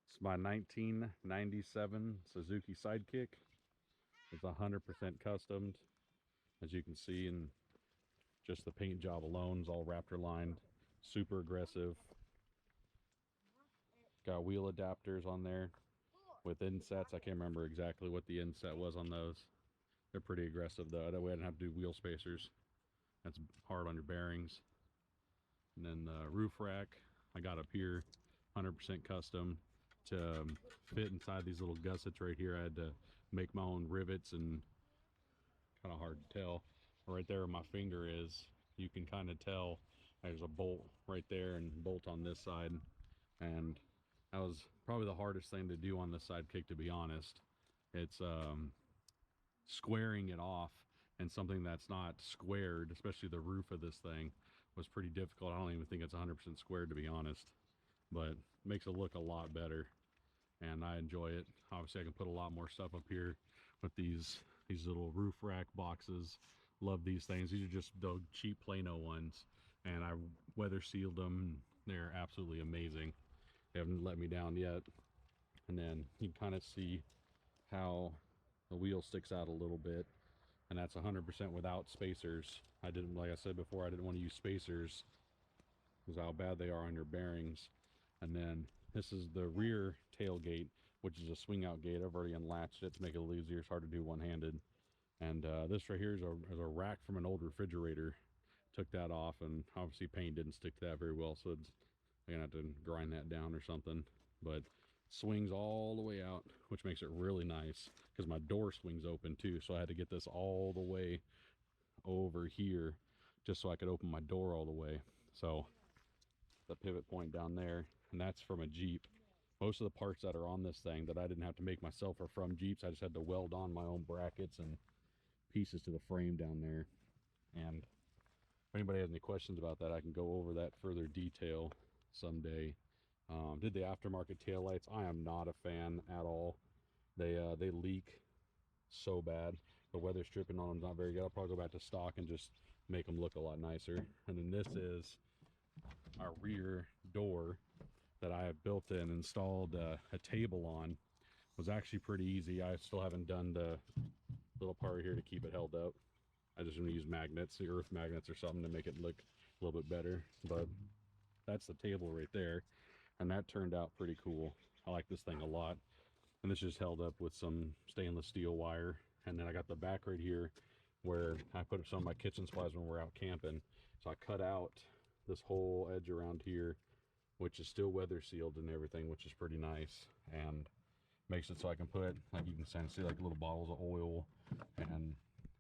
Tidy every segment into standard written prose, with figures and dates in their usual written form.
It's my 1997 Suzuki Sidekick. It's 100% customed, as you can see, and just the paint job alone is all Raptor lined, super aggressive. Got wheel adapters on there with insets. I can't remember exactly what the inset was on those. They're pretty aggressive though. That way I didn't have to do wheel spacers. That's hard on your bearings. And then the roof rack I got up here, 100% custom. To fit inside these little gussets right here, I had to make my own rivets, and kind of hard to tell. Right there where my finger is, you can kind of tell there's a bolt right there and bolt on this side. And that was probably the hardest thing to do on the Sidekick, to be honest. It's squaring it off, and something that's not squared, especially the roof of this thing, was pretty difficult. I don't even think it's 100% squared, to be honest, but it makes it look a lot better, and I enjoy it. Obviously I can put a lot more stuff up here with these little roof rack boxes. Love these things. These are just the cheap Plano ones, and I weather sealed them. They're absolutely amazing. They haven't let me down yet. And then you can kind of see how the wheel sticks out a little bit, and that's 100% without spacers. I didn't, like I said before, I didn't want to use spacers because how bad they are on your bearings. And then this is the rear tailgate, which is a swing out gate. I've already unlatched it to make it a little easier. It's hard to do one-handed. And this right here is a rack from an old refrigerator. Took that off, and obviously paint didn't stick to that very well, so I'm gonna have to grind that down or something. But swings all the way out, which makes it really nice because my door swings open too, so I had to get this all the way over here just so I could open my door all the way. So the pivot point down there, and that's from a Jeep. Most of the parts that are on this thing that I didn't have to make myself are from Jeeps. I just had to weld on my own brackets and pieces to the frame down there. And if anybody has any questions about that, I can go over that further detail someday. Did the aftermarket taillights. I am not a fan at all. They leak so bad. The weather stripping on them is not very good. I'll probably go back to stock and just make them look a lot nicer. And then this is our rear door that I have built and installed a table on. It was actually pretty easy. I still haven't done the little part here to keep it held up. I just want to use magnets, the earth magnets or something, to make it look a little bit better. But that's the table right there, and that turned out pretty cool. I like this thing a lot. And this just held up with some stainless steel wire. And then I got the back right here where I put some of my kitchen supplies when we're out camping. So I cut out this whole edge around here, which is still weather sealed and everything, which is pretty nice, and makes it so I can put, like you can see, like little bottles of oil and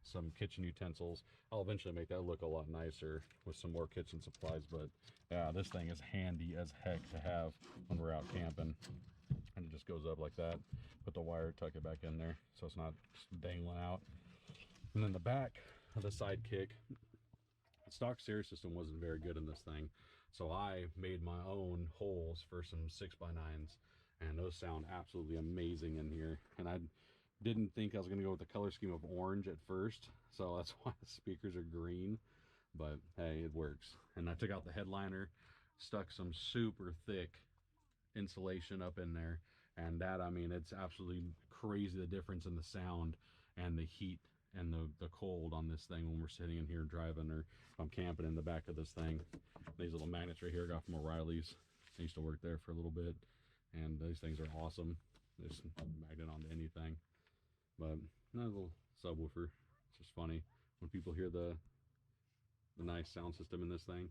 some kitchen utensils. I'll eventually make that look a lot nicer with some more kitchen supplies. But yeah, this thing is handy as heck to have when we're out camping. And it just goes up like that. Put the wire, tuck it back in there so it's not just dangling out. And then the back of the Sidekick, the stock steer system wasn't very good in this thing, so I made my own holes for some 6x9s, and those sound absolutely amazing in here. And I didn't think I was going to go with the color scheme of orange at first, so that's why the speakers are green, but hey, it works. And I took out the headliner, stuck some super thick insulation up in there, and that, I mean, it's absolutely crazy the difference in the sound and the heat and the cold on this thing when we're sitting in here driving, or if I'm camping in the back of this thing. These little magnets right here I got from O'Reilly's. I used to work there for a little bit, and these things are awesome. There's a magnet onto anything. But another little subwoofer. It's just funny when people hear the nice sound system in this thing.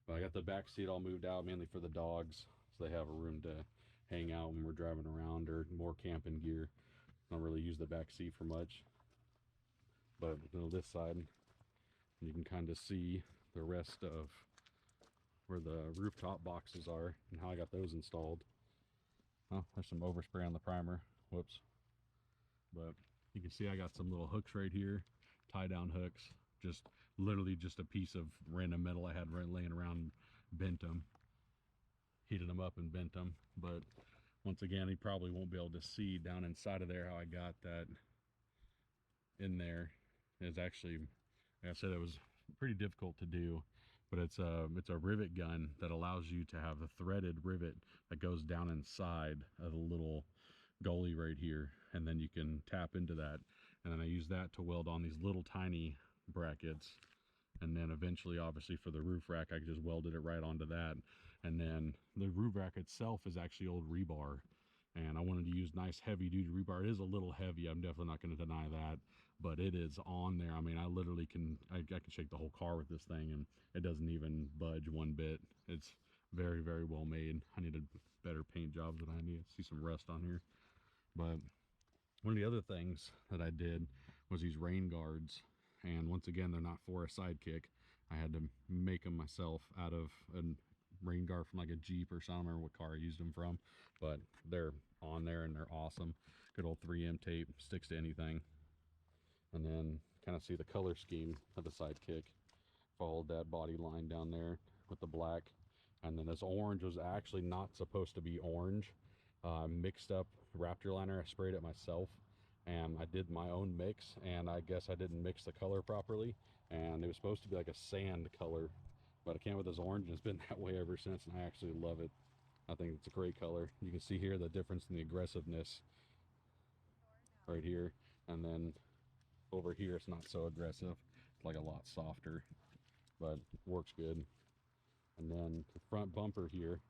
But I got the back seat all moved out mainly for the dogs, so they have a room to hang out when we're driving around, or more camping gear. Don't really use the back seat for much. But you know, this side, you can kind of see the rest of where the rooftop boxes are and how I got those installed. Oh, there's some overspray on the primer. Whoops. But you can see I got some little hooks right here, tie down hooks. Just literally just a piece of random metal I had laying around, bent them, heated them up and bent them. But once again, he probably won't be able to see down inside of there how I got that in there is actually, like I said, it was pretty difficult to do, but it's a rivet gun that allows you to have a threaded rivet that goes down inside of the little gully right here, and then you can tap into that, and then I use that to weld on these little tiny brackets, and then eventually, obviously, for the roof rack, I just welded it right onto that. And then the roof rack itself is actually old rebar, and I wanted to use nice heavy duty rebar. It is a little heavy, I'm definitely not going to deny that, but it is on there. I mean, I literally can can shake the whole car with this thing, and it doesn't even budge one bit. It's very, very well made. I need a better paint job than I need. I see some rust on here. But one of the other things that I did was these rain guards, and once again, they're not for a Sidekick. I had to make them myself out of a rain guard from like a Jeep or something. I don't remember what car I used them from, but they're on there and they're awesome. Good old 3M tape, sticks to anything. And then kind of see the color scheme of the Sidekick. Followed that body line down there with the black, and then this orange was actually not supposed to be orange. Mixed up Raptor liner. I sprayed it myself, and I did my own mix, and I guess I didn't mix the color properly, and it was supposed to be like a sand color, but I came with this orange, and it's been that way ever since, and I actually love it. I think it's a great color. You can see here the difference in the aggressiveness right here, and then over here it's not so aggressive. It's like a lot softer, but works good. And then the front bumper here,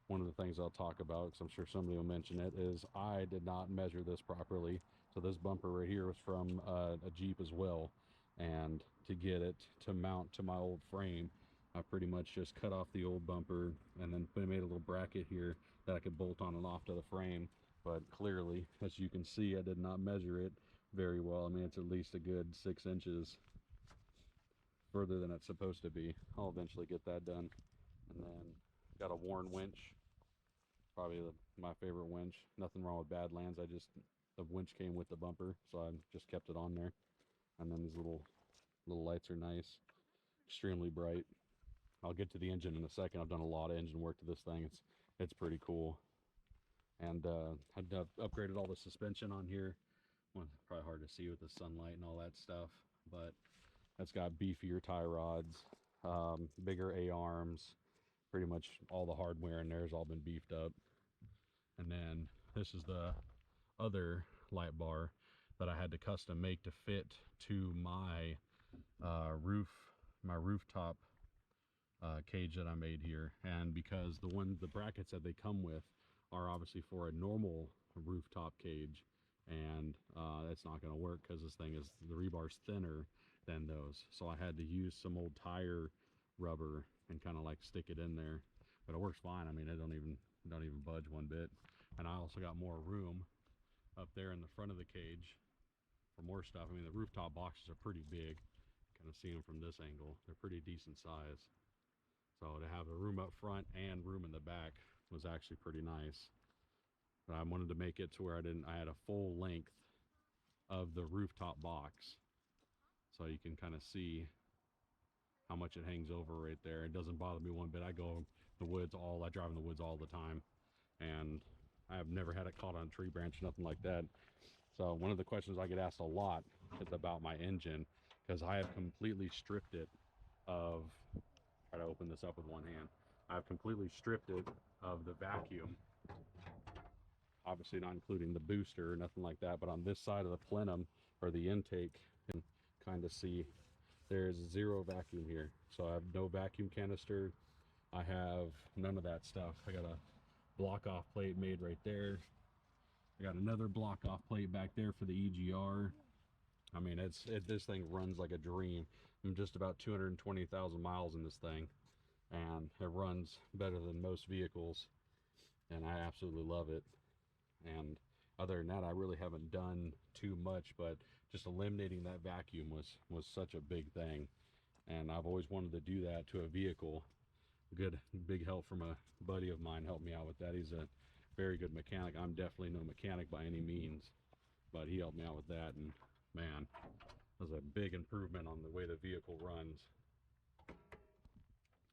one of the things I'll talk about, because I'm sure somebody will mention it, is I did not measure this properly. So this bumper right here was from a Jeep as well, and to get it to mount to my old frame, I pretty much just cut off the old bumper and then made a little bracket here that I could bolt on and off to the frame. But clearly, as you can see, I did not measure it very well. I mean, it's at least a good 6 inches further than it's supposed to be. I'll eventually get that done. And then got a worn winch, probably my favorite winch. Nothing wrong with Badlands. The winch came with the bumper, so I just kept it on there. And then these little lights are nice, extremely bright. I'll get to the engine in a second. I've done a lot of engine work to this thing. It's pretty cool. And I've upgraded all the suspension on here. Well, probably hard to see with the sunlight and all that stuff, but it's got beefier tie rods, bigger A-arms. Pretty much all the hardware in there has all been beefed up. And then this is the other light bar that I had to custom make to fit to my rooftop cage that I made here. And because the brackets that they come with are obviously for a normal rooftop cage, and that's not going to work because the rebar's thinner than those. So I had to use some old tire rubber and kind of like stick it in there, but it works fine. I mean, it don't even budge one bit. And I also got more room up there in the front of the cage for more stuff. I mean, the rooftop boxes are pretty big. Kind of see them from this angle. They're pretty decent size. So to have the room up front and room in the back was actually pretty nice. But I wanted to make it to where I had a full length of the rooftop box, so you can kind of see how much it hangs over right there. It doesn't bother me one bit. I drive in the woods all the time, and I have never had it caught on a tree branch, nothing like that. So one of the questions I get asked a lot is about my engine, because I have completely stripped it of, try to open this up with one hand. I've completely stripped it of the vacuum, obviously not including the booster or nothing like that, but on this side of the plenum, or the intake, you can kind of see there's zero vacuum here. So I have no vacuum canister. I have none of that stuff. I got a block off plate made right there. I got another block off plate back there for the EGR. I mean, this thing runs like a dream. I'm just about 220,000 miles in this thing, and it runs better than most vehicles, and I absolutely love it. And other than that, I really haven't done too much, but just eliminating that vacuum was such a big thing, and I've always wanted to do that to a vehicle. Good big help from a buddy of mine helped me out with that. He's a very good mechanic. I'm definitely no mechanic by any means, but he helped me out with that, and man, it was a big improvement on the way the vehicle runs.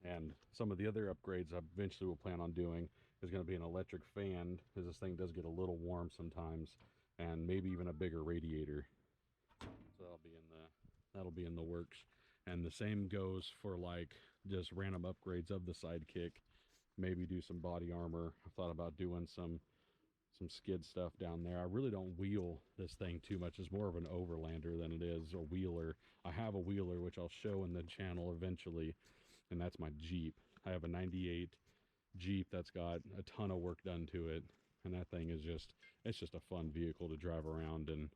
And some of the other upgrades I eventually will plan on doing is going to be an electric fan, because this thing does get a little warm sometimes, and maybe even a bigger radiator. So that'll be in the works. And the same goes for like just random upgrades of the Sidekick. Maybe do some body armor. I thought about doing some skid stuff down there. I really don't wheel this thing too much. It's more of an overlander than it is a wheeler. I have a wheeler, which I'll show in the channel eventually, and that's my Jeep. I have a 98 Jeep that's got a ton of work done to it, and that thing is it's just a fun vehicle to drive around and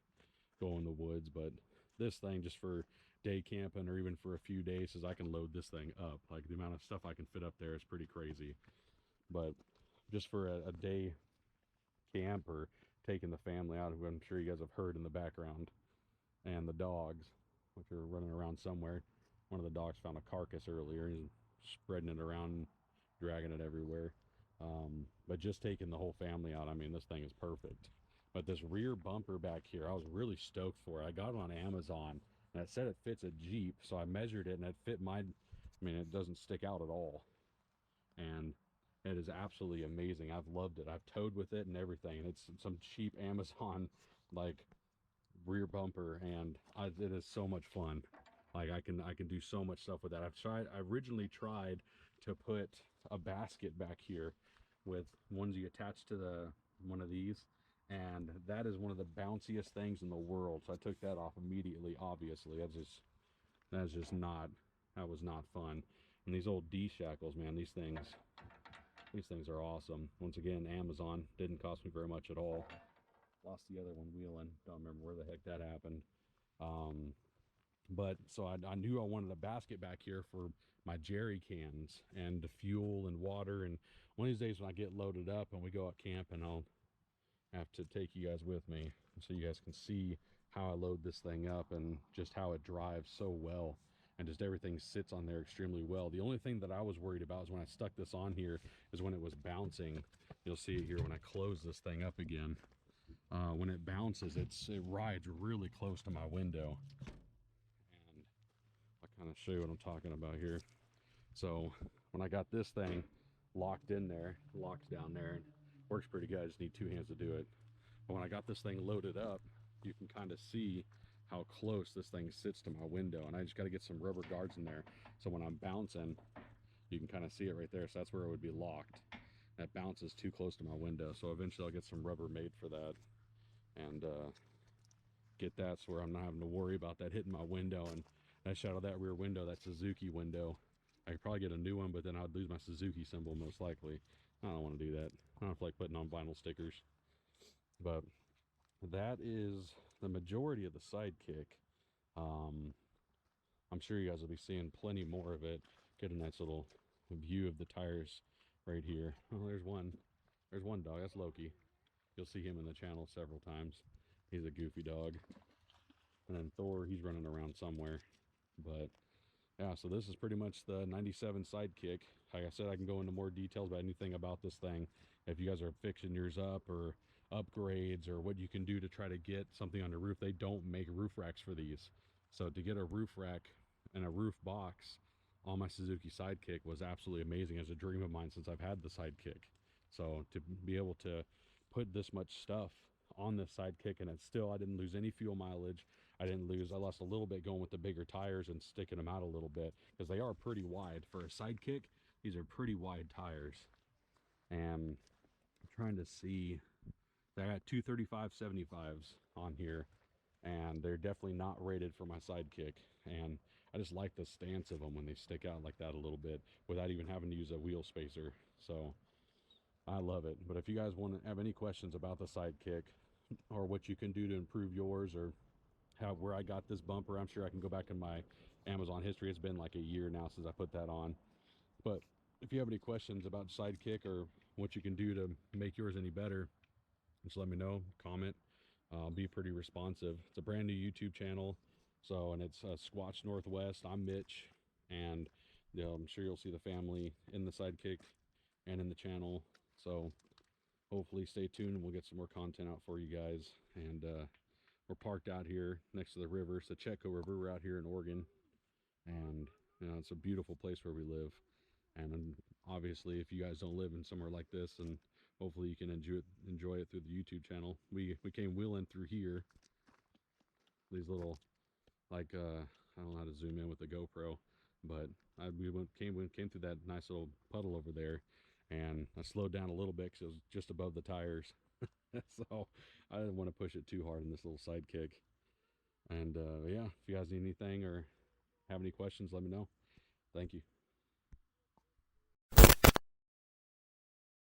go in the woods. But this thing, just for day camping or even for a few days, is I can load this thing up. Like, the amount of stuff I can fit up there is pretty crazy. But just for a day camp or taking the family out, who I'm sure you guys have heard in the background, and the dogs, which are running around somewhere. One of the dogs found a carcass earlier. He's spreading it around, dragging it everywhere. But just taking the whole family out, I mean, this thing is perfect. But this rear bumper back here, I was really stoked for it. I got it on Amazon, and it said it fits a Jeep, so I measured it, and it fit mine. I mean, it doesn't stick out at all. And it is absolutely amazing. I've loved it. I've towed with it and everything. And it's some cheap Amazon, like, rear bumper, and it is so much fun. Like, I can do so much stuff with that. I originally tried to put a basket back here with ones you attach to one of these, and that is one of the bounciest things in the world. So I took that off immediately. Obviously, that was not fun. And these old D shackles, man, these things are awesome. Once again, Amazon, didn't cost me very much at all. Lost the other one wheeling. Don't remember where the heck that happened. But so I knew I wanted a basket back here for my jerry cans and the fuel and water. And one of these days when I get loaded up and we go out camping, I'll have to take you guys with me so you guys can see how I load this thing up and just how it drives so well. And just everything sits on there extremely well. The only thing that I was worried about is when I stuck this on here is when it was bouncing. You'll see it here when I close this thing up again. When it bounces, it rides really close to my window. And I'll kind of show you what I'm talking about here. So when I got this thing locked in there, locked down there, and works pretty good. I just need two hands to do it. But when I got this thing loaded up, you can kind of see how close this thing sits to my window, and I just got to get some rubber guards in there so when I'm bouncing, you can kind of see it right there. So that's where it would be locked. That bounces too close to my window, so eventually I'll get some rubber made for that and get that so where I'm not having to worry about that hitting my window. And I shot out that rear window, that Suzuki window. I could probably get a new one, but then I'd lose my Suzuki symbol most likely. I don't want to do that. I don't feel like putting on vinyl stickers. But that is the majority of the Sidekick. I'm sure you guys will be seeing plenty more of it. Get a nice little view of the tires right here. Oh, there's one dog. That's Loki. You'll see him in the channel several times. He's a goofy dog. And then Thor, he's running around somewhere. But yeah, so this is pretty much the 97 Sidekick. Like I said, I can go into more details about anything about this thing. If you guys are fixing yours up or upgrades or what you can do to try to get something on the roof. They don't make roof racks for these. So to get a roof rack and a roof box on my Suzuki Sidekick was absolutely amazing. It's a dream of mine since I've had the Sidekick. So to be able to put this much stuff on this Sidekick, and I didn't lose any fuel mileage. I lost a little bit going with the bigger tires and sticking them out a little bit because they are pretty wide. For a Sidekick, these are pretty wide tires. And I'm trying to see, I got two 35/75s on here, and they're definitely not rated for my Sidekick. And I just like the stance of them when they stick out like that a little bit without even having to use a wheel spacer. So I love it. But if you guys want to have any questions about the Sidekick or what you can do to improve yours or where I got this bumper, I'm sure I can go back in my Amazon history. It's been like a year now since I put that on. But if you have any questions about Sidekick or what you can do to make yours any better, just let me know, comment. I'll be pretty responsive. It's a brand new YouTube channel, and it's Squatch Northwest. I'm Mitch, and I'm sure you'll see the family in the Sidekick and in the channel. So hopefully stay tuned and we'll get some more content out for you guys. And we're parked out here next to the river. It's the Chetco River. We're out here in Oregon, and it's a beautiful place where we live. And obviously, if you guys don't live in somewhere like this, and hopefully you can enjoy it through the YouTube channel. We came wheeling through here. These little, like, I don't know how to zoom in with the GoPro, but we came through that nice little puddle over there, and I slowed down a little bit because it was just above the tires. So I didn't want to push it too hard in this little Sidekick. And yeah, if you guys need anything or have any questions, let me know. Thank you.